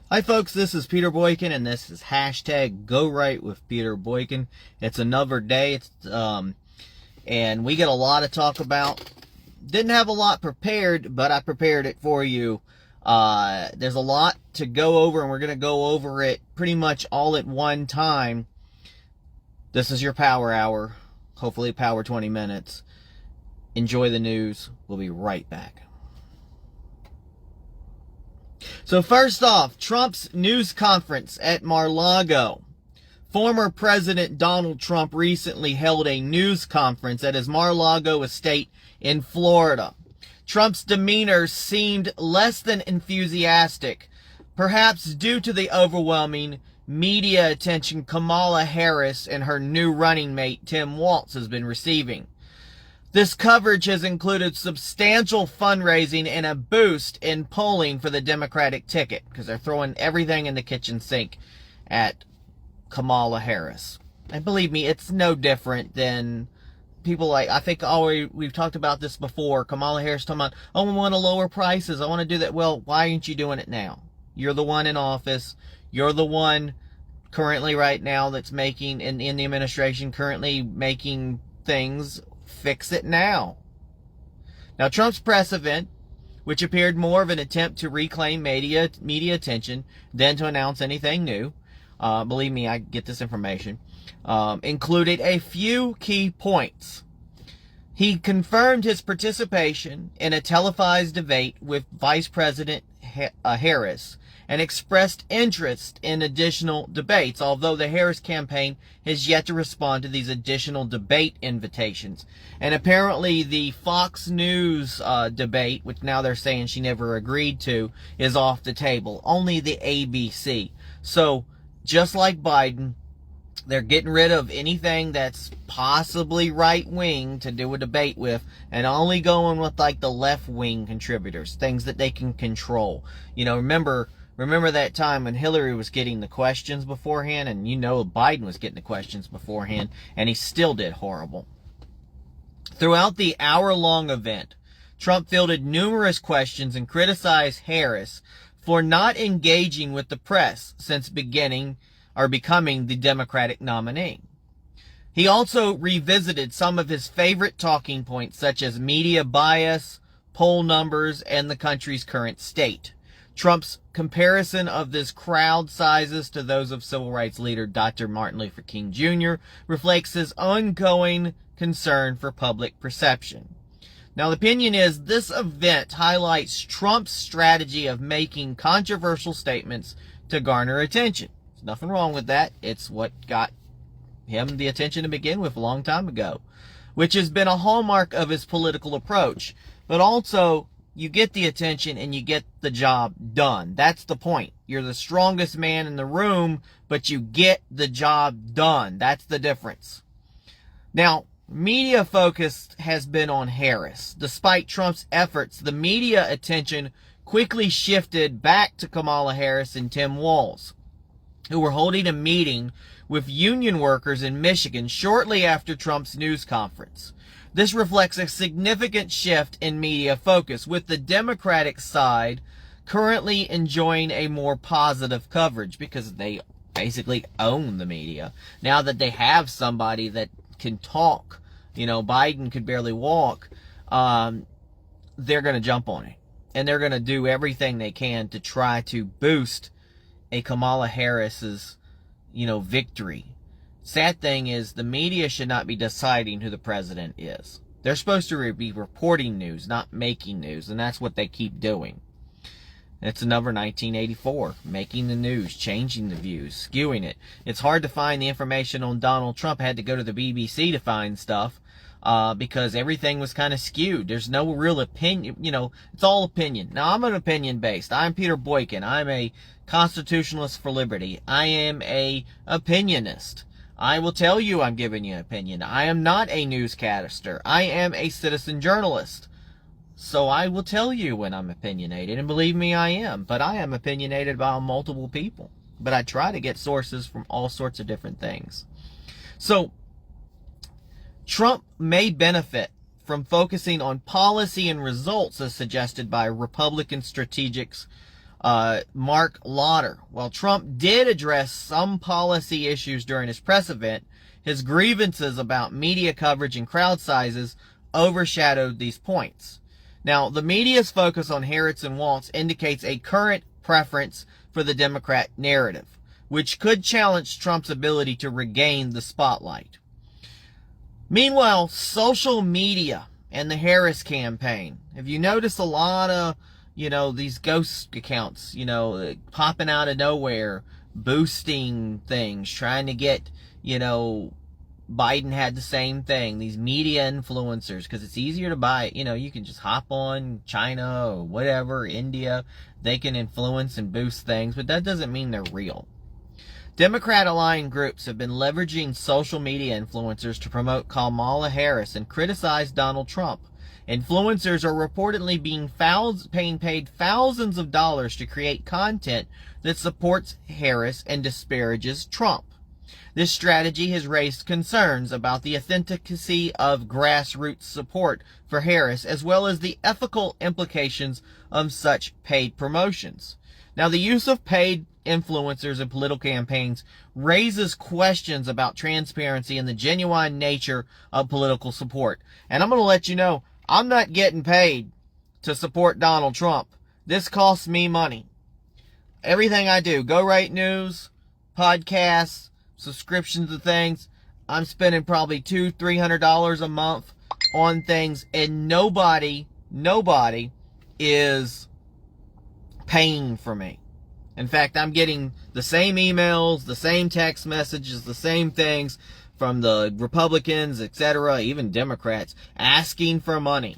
Hi folks, this is Peter Boykin, and this is hashtag Go Right with Peter Boykin. It's another day, and we get a lot to talk about. Didn't have a lot prepared, but I prepared it for you. There's a lot to go over, and we're going to go over it pretty much all at one time. This is your Power Hour, hopefully Power 20 minutes. Enjoy the news. We'll be right back. So first off, Trump's news conference at Mar-a-Lago. Former President Donald Trump recently held a news conference at his Mar-a-Lago estate in Florida. Trump's demeanor seemed less than enthusiastic, perhaps due to the overwhelming media attention Kamala Harris and her new running mate Tim Walz has been receiving. This coverage has included substantial fundraising and a boost in polling for the Democratic ticket, because they're throwing everything in the kitchen sink at Kamala Harris. And believe me, it's no different than people like, I think we've talked about this before, Kamala Harris talking about, I want to lower prices, I want to do that. Well, why aren't you doing it now? You're the one in office. You're the one currently right now that's making, in the administration, currently making things. Fix it now. Now, Trump's press event, which appeared more of an attempt to reclaim media attention than to announce anything new, believe me, I get this information, included a few key points. He confirmed his participation in a televised debate with Vice President Harris and expressed interest in additional debates, although the Harris campaign has yet to respond to these additional debate invitations. And apparently the Fox News debate, which now they're saying she never agreed to, is off the table. Only the ABC. So, just like Biden, they're getting rid of anything that's possibly right-wing to do a debate with, and only going with like the left-wing contributors, things that they can control. You know, remember that time when Hillary was getting the questions beforehand, and you know Biden was getting the questions beforehand, and he still did horrible. Throughout the hour-long event, Trump fielded numerous questions and criticized Harris for not engaging with the press since becoming the Democratic nominee. He also revisited some of his favorite talking points, such as media bias, poll numbers, and the country's current state. Trump's comparison of this crowd sizes to those of civil rights leader Dr. Martin Luther King Jr. reflects his ongoing concern for public perception. Now, the opinion is this event highlights Trump's strategy of making controversial statements to garner attention. There's nothing wrong with that. It's what got him the attention to begin with a long time ago, which has been a hallmark of his political approach. But also, you get the attention and you get the job done. That's the point. You're the strongest man in the room, but you get the job done. That's the difference. Now, media focus has been on Harris. Despite Trump's efforts, the media attention quickly shifted back to Kamala Harris and Tim Walz, who were holding a meeting with union workers in Michigan shortly after Trump's news conference. This reflects a significant shift in media focus, with the Democratic side currently enjoying a more positive coverage because they basically own the media. Now that they have somebody that can talk, Biden could barely walk, they're going to jump on it. And they're going to do everything they can to try to boost a Kamala Harris's, victory. Sad thing is, the media should not be deciding who the president is. They're supposed to be reporting news, not making news, and that's what they keep doing. It's another 1984, making the news, changing the views, skewing it. It's hard to find the information on Donald Trump. I had to go to the BBC to find stuff because everything was kind of skewed. There's no real opinion, it's all opinion. Now, I'm an opinion-based. I'm Peter Boykin. I'm a Constitutionalist for liberty. I am a opinionist. I will tell you I'm giving you an opinion. I am not a newscaster. I am a citizen journalist. So I will tell you when I'm opinionated, and believe me, I am. But I am opinionated about multiple people. But I try to get sources from all sorts of different things. So, Trump may benefit from focusing on policy and results as suggested by Republican strategics Mark Lauder. While Trump did address some policy issues during his press event, his grievances about media coverage and crowd sizes overshadowed these points. Now, the media's focus on Harris and Walz indicates a current preference for the Democrat narrative, which could challenge Trump's ability to regain the spotlight. Meanwhile, social media and the Harris campaign. Have you noticed a lot of, these ghost accounts, popping out of nowhere, boosting things, trying to get, Biden had the same thing, these media influencers, because it's easier to buy, you can just hop on China or whatever, India, they can influence and boost things, but that doesn't mean they're real. Democrat-aligned groups have been leveraging social media influencers to promote Kamala Harris and criticize Donald Trump. Influencers are reportedly being paid thousands of dollars to create content that supports Harris and disparages Trump. This strategy has raised concerns about the authenticity of grassroots support for Harris, as well as the ethical implications of such paid promotions. Now, the use of paid influencers in political campaigns raises questions about transparency and the genuine nature of political support. And I'm going to let you know, I'm not getting paid to support Donald Trump. This costs me money. Everything I do, Go Right News, podcasts, subscriptions to things, I'm spending probably $200-300 a month on things, and nobody is paying for me. In fact, I'm getting the same emails, the same text messages, the same things from the Republicans, etc., even Democrats, asking for money,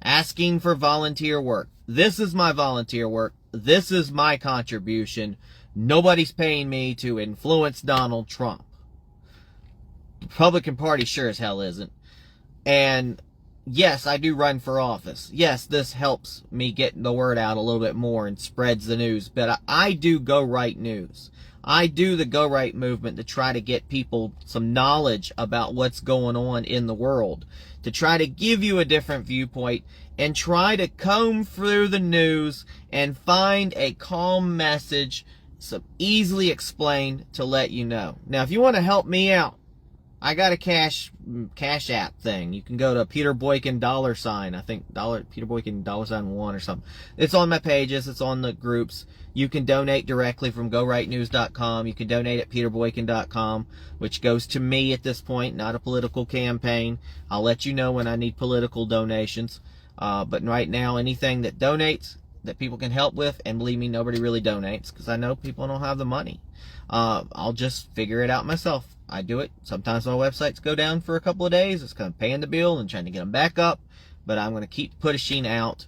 asking for volunteer work. This is my volunteer work. This is my contribution. Nobody's paying me to influence Donald Trump. The Republican Party sure as hell isn't. And yes, I do run for office. Yes, this helps me get the word out a little bit more and spreads the news. But I do Go Right News. I do the Go Right movement to try to get people some knowledge about what's going on in the world, to try to give you a different viewpoint and try to comb through the news and find a calm message, some easily explained to let you know. Now, if you want to help me out, I got a cash app thing. You can go to Peter Boykin $, I think Peter Boykin $1 or something. It's on my pages. It's on the groups. You can donate directly from GoRightNews.com. You can donate at PeterBoykin.com, which goes to me at this point, not a political campaign. I'll let you know when I need political donations. But right now, anything that donates, that people can help with, and believe me, nobody really donates because I know people don't have the money. I'll just figure it out myself. I do it. Sometimes my websites go down for a couple of days. It's kind of paying the bill and trying to get them back up. But I'm going to keep pushing out.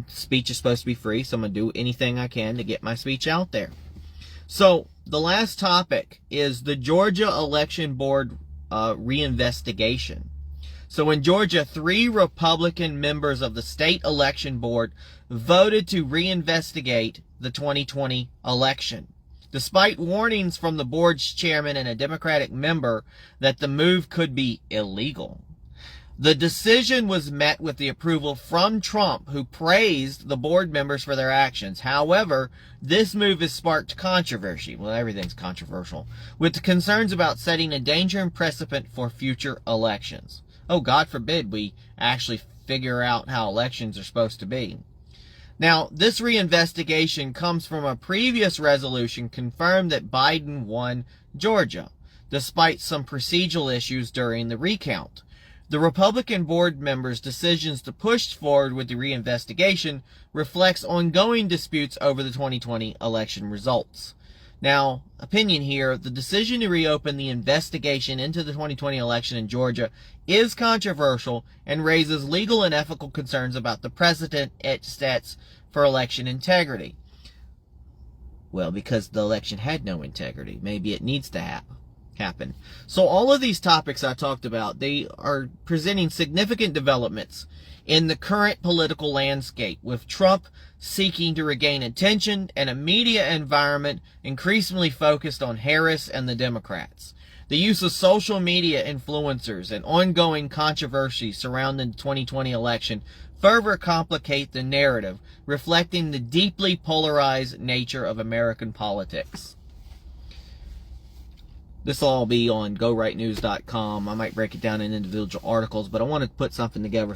Speech is supposed to be free, so I'm going to do anything I can to get my speech out there. So the last topic is the Georgia Election Board reinvestigation. So in Georgia, 3 Republican members of the state election board voted to reinvestigate the 2020 election, despite warnings from the board's chairman and a Democratic member that the move could be illegal. The decision was met with the approval from Trump, who praised the board members for their actions. However, this move has sparked controversy. Well, everything's controversial, with the concerns about setting a danger and precedent for future elections. Oh, God forbid we actually figure out how elections are supposed to be. Now, this reinvestigation comes from a previous resolution confirmed that Biden won Georgia, despite some procedural issues during the recount. The Republican board members' decisions to push forward with the reinvestigation reflects ongoing disputes over the 2020 election results. Now, opinion here, the decision to reopen the investigation into the 2020 election in Georgia is controversial and raises legal and ethical concerns about the precedent it sets for election integrity. Well, because the election had no integrity, maybe it needs to happen. So all of these topics I talked about, they are presenting significant developments in the current political landscape, with Trump seeking to regain attention and a media environment increasingly focused on Harris and the Democrats. The use of social media influencers and ongoing controversy surrounding the 2020 election further complicate the narrative, reflecting the deeply polarized nature of American politics. This will all be on GoRightNews.com. I might break it down in individual articles, but I want to put something together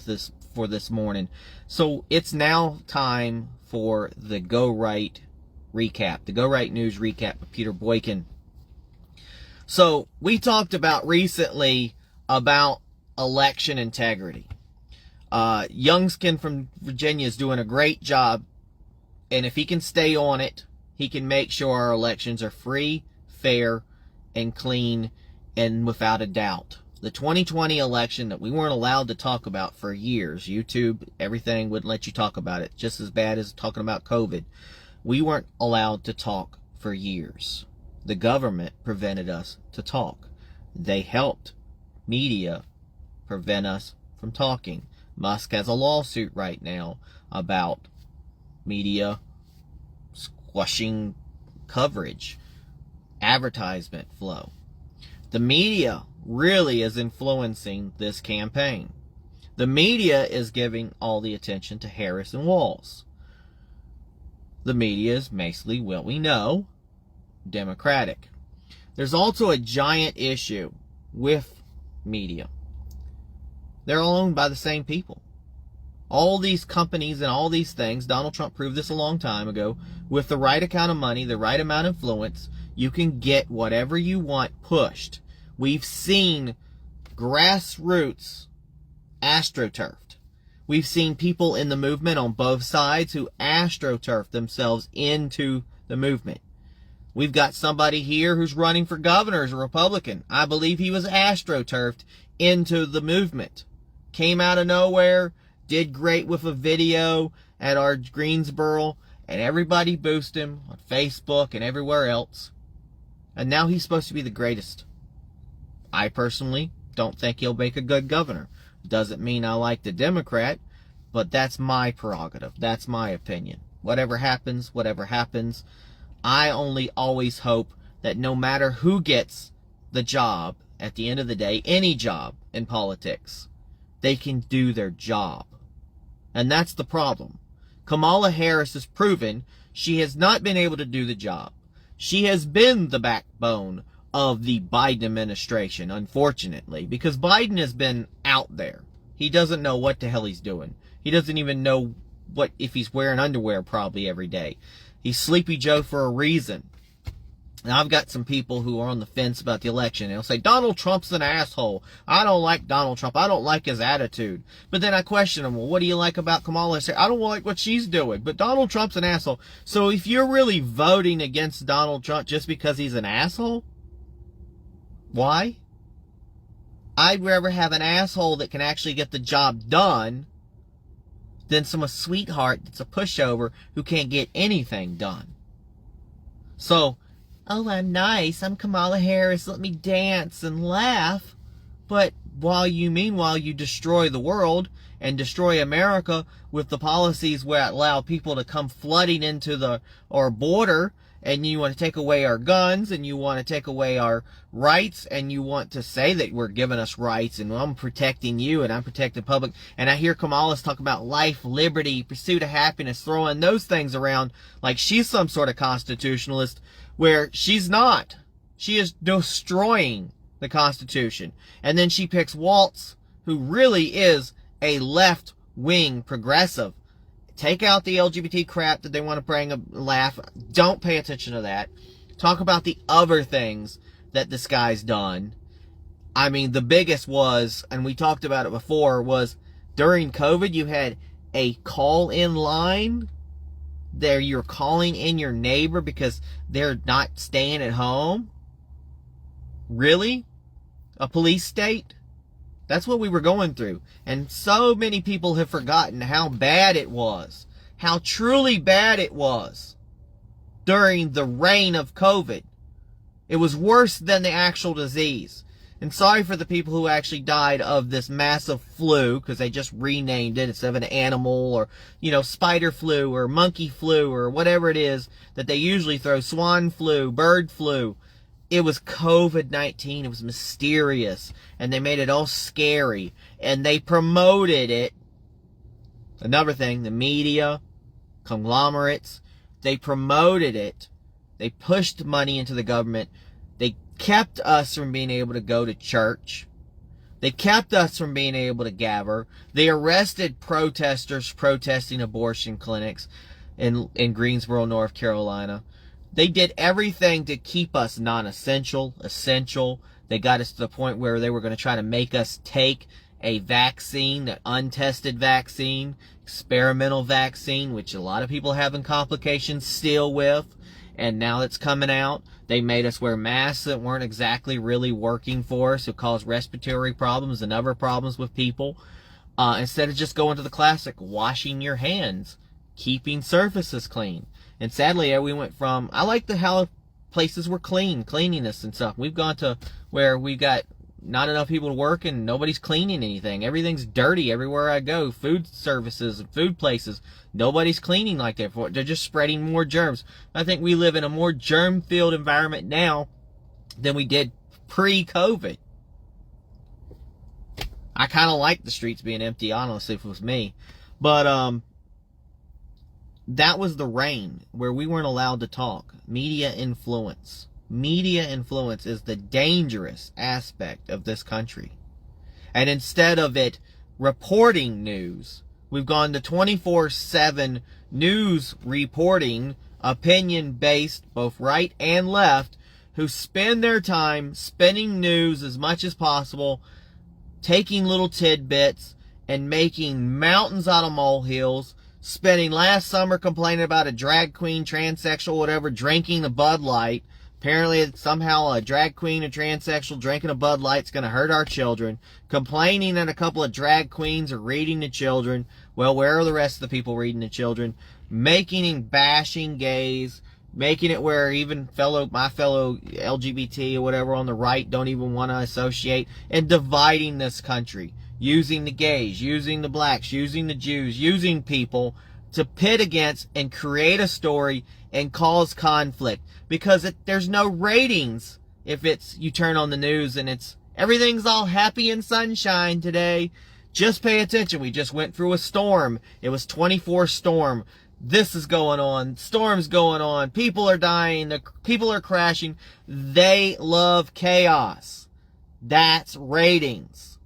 for this morning. So it's now time for the Go Right recap, the Go Right News recap with Peter Boykin. So we talked about recently about election integrity. Youngskin from Virginia is doing a great job, and if he can stay on it, he can make sure our elections are free, fair, and clean, and without a doubt. The 2020 election that we weren't allowed to talk about for years, YouTube, everything wouldn't let you talk about it, just as bad as talking about COVID. We weren't allowed to talk for years. The government prevented us to talk. They helped media prevent us from talking. Musk has a lawsuit right now about media squashing coverage, advertisement flow. The media really is influencing this campaign. The media is giving all the attention to Harris and Walz. The media is basically, what we know, Democratic. There's also a giant issue with media. They're all owned by the same people. All these companies and all these things, Donald Trump proved this a long time ago, with the right amount of money, the right amount of influence, you can get whatever you want pushed. We've seen grassroots astroturfed. We've seen people in the movement on both sides who astroturf themselves into the movement. We've got somebody here who's running for governor as a Republican. I believe he was astroturfed into the movement. Came out of nowhere, did great with a video at our Greensboro, and everybody boosted him on Facebook and everywhere else. And now he's supposed to be the greatest. I personally don't think he'll make a good governor. Doesn't mean I like the Democrat, but that's my prerogative. That's my opinion. Whatever happens, I only always hope that no matter who gets the job, at the end of the day, any job in politics, they can do their job. And that's the problem. Kamala Harris has proven she has not been able to do the job. She has been the backbone of the Biden administration, unfortunately, because Biden has been out there. He doesn't know what the hell he's doing. He doesn't even know what if he's wearing underwear probably every day. He's Sleepy Joe for a reason. Now, I've got some people who are on the fence about the election. They'll say, Donald Trump's an asshole. I don't like Donald Trump. I don't like his attitude. But then I question them, well, what do you like about Kamala? I say, I don't like what she's doing, but Donald Trump's an asshole. So if you're really voting against Donald Trump just because he's an asshole, why? I'd rather have an asshole that can actually get the job done than some sweetheart that's a pushover who can't get anything done. So, oh, I'm nice, I'm Kamala Harris, let me dance and laugh. But while you destroy the world and destroy America with the policies where allow people to come flooding into our border, and you want to take away our guns, and you want to take away our rights, and you want to say that we're giving us rights, and I'm protecting you, and I'm protecting the public, and I hear Kamala's talk about life, liberty, pursuit of happiness, throwing those things around like she's some sort of constitutionalist, where she's not. She is destroying the Constitution. And then she picks Walz, who really is a left-wing progressive. Take out the LGBT crap that they want to bring a laugh. Don't pay attention to that. Talk about the other things that this guy's done. I mean, the biggest was, and we talked about it before, was during COVID, you had a call-in line. There you're calling in your neighbor because they're not staying at home. Really? A police state? That's what we were going through. And so many people have forgotten how bad it was. How truly bad it was during the reign of COVID. It was worse than the actual disease. And sorry for the people who actually died of this massive flu, because they just renamed it instead of an animal, or, spider flu, or monkey flu, or whatever it is that they usually throw, swan flu, bird flu. It was COVID-19. It was mysterious. And they made it all scary. And they promoted it Another thing, the media, conglomerates, they promoted it. They pushed money into the government. They kept us from being able to go to church. They kept us from being able to gather. They arrested protesters protesting abortion clinics in Greensboro, North Carolina. They did everything to keep us non-essential, essential. They got us to the point where they were going to try to make us take a vaccine, an untested vaccine, experimental vaccine, which a lot of people having complications still with. And now it's coming out. They made us wear masks that weren't exactly really working for us. It caused respiratory problems and other problems with people. Instead of just going to the classic, washing your hands, keeping surfaces clean. And sadly, we went from, I like how places were clean, cleanliness and stuff. We've gone to where we've got not enough people to work and nobody's cleaning anything. Everything's dirty everywhere I go. Food services and food places, nobody's cleaning like that. They're just spreading more germs. I think we live in a more germ-filled environment now than we did pre-COVID. I kind of like the streets being empty, honestly, if it was me. But that was the reign where we weren't allowed to talk. Media influence. Media influence is the dangerous aspect of this country. And instead of it reporting news, we've gone to 24/7 news reporting, opinion-based, both right and left, who spend their time spinning news as much as possible, taking little tidbits and making mountains out of molehills, spending last summer complaining about a drag queen, transsexual, whatever, drinking the Bud Light. Apparently, somehow a drag queen, a transsexual drinking a Bud Light's going to hurt our children. Complaining that a couple of drag queens are reading to children. Well, where are the rest of the people reading to children? Making and bashing gays. Making it where even my fellow LGBT or whatever on the right don't even want to associate. And dividing this country. Using the gays, using the blacks, using the Jews, using people to pit against and create a story and cause conflict. Because there's no ratings if you turn on the news and everything's all happy and sunshine today. Just pay attention. We just went through a storm. It was 24 storm. This is going on. Storm's going on. People are dying. People are crashing. They love chaos. That's ratings.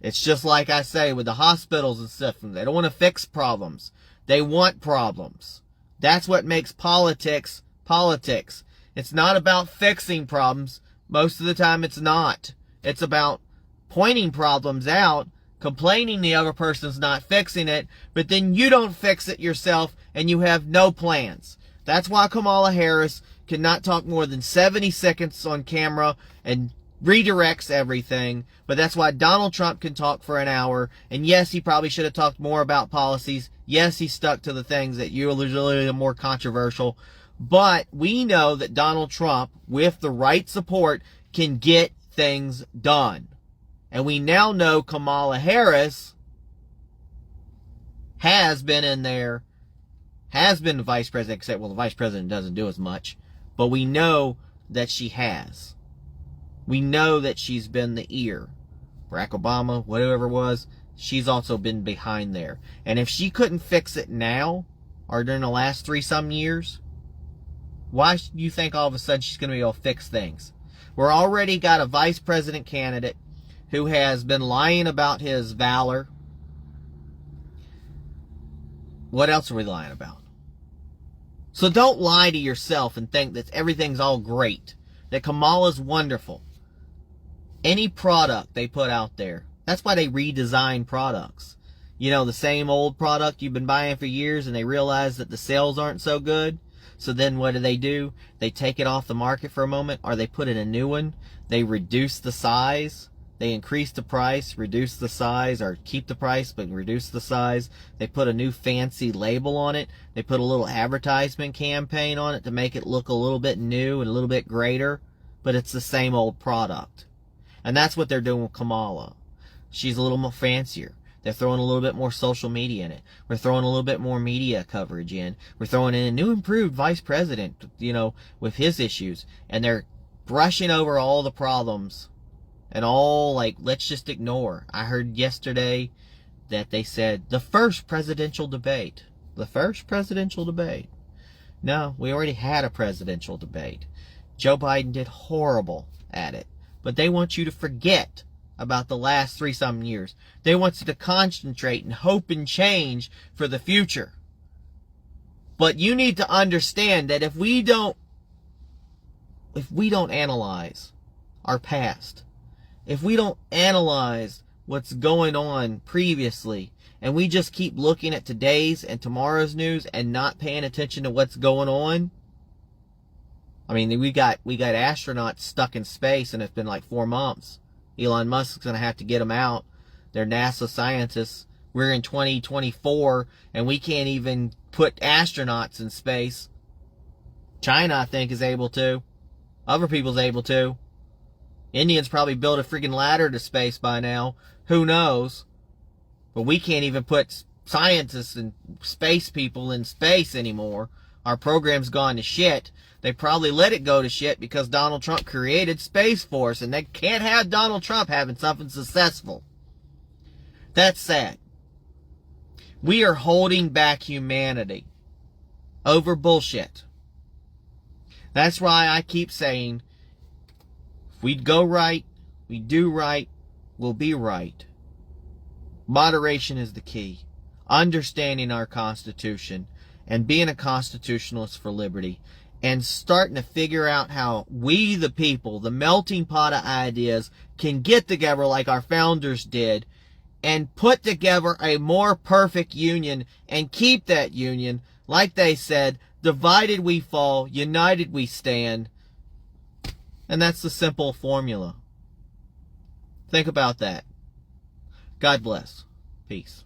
It's just like I say with the hospitals and stuff. They don't want to fix problems. They want problems. That's what makes politics politics. It's not about fixing problems. Most of the time it's not. It's about pointing problems out, complaining the other person's not fixing it, but then you don't fix it yourself and you have no plans. That's why Kamala Harris cannot talk more than 70 seconds on camera and redirects everything. But that's why Donald Trump can talk for an hour. And yes, he probably should have talked more about policies. Yes, he stuck to the things that you are usually more controversial. But we know that Donald Trump, with the right support, can get things done. And we now know Kamala Harris has been in there, has been the vice president, except, well, the vice president doesn't do as much. But we know that she has. We know that she's been the ear. Barack Obama, whatever it was, she's also been behind there. And if she couldn't fix it now, or during the last 3-some years, why do you think all of a sudden she's going to be able to fix things? We're already got a vice president candidate who has been lying about his valor. What else are we lying about? So don't lie to yourself and think that everything's all great, that Kamala's wonderful. Any product they put out there, that's why they redesign products. You know, the same old product you've been buying for years and they realize that the sales aren't so good. So then what do? They take it off the market for a moment, or they put in a new one. They reduce the size. They increase the price, reduce the size, or keep the price but reduce the size. They put a new fancy label on it. They put a little advertisement campaign on it to make it look a little bit new and a little bit greater. But it's the same old product. And that's what they're doing with Kamala. She's a little more fancier. They're throwing a little bit more social media in it. We're throwing a little bit more media coverage in. We're throwing in a new improved vice president, you know, with his issues. And they're brushing over all the problems. And all, like, let's just ignore. I heard yesterday that they said the first presidential debate. The first presidential debate. No, we already had a presidential debate. Joe Biden did horrible at it. But they want you to forget about the last 3-something years. They want you to concentrate and hope and change for the future. But you need to understand that if we don't analyze our past, if we don't analyze what's going on previously, and we just keep looking at today's and tomorrow's news and not paying attention to what's going on. I mean, we got astronauts stuck in space, and it's been like 4 months. Elon Musk's going to have to get them out. They're NASA scientists. We're in 2024, and we can't even put astronauts in space. China, I think, is able to. Other people's able to. Indians probably built a freaking ladder to space by now. Who knows? But we can't even put scientists and space people in space anymore. Our program's gone to shit. They probably let it go to shit because Donald Trump created Space Force, and they can't have Donald Trump having something successful. That's sad. We are holding back humanity over bullshit. That's why I keep saying, if we go right, we do right, we'll be right. Moderation is the key. Understanding our Constitution and being a constitutionalist for liberty and starting to figure out how we, the people, the melting pot of ideas, can get together like our founders did and put together a more perfect union and keep that union, like they said, divided we fall, united we stand. And that's the simple formula. Think about that. God bless. Peace.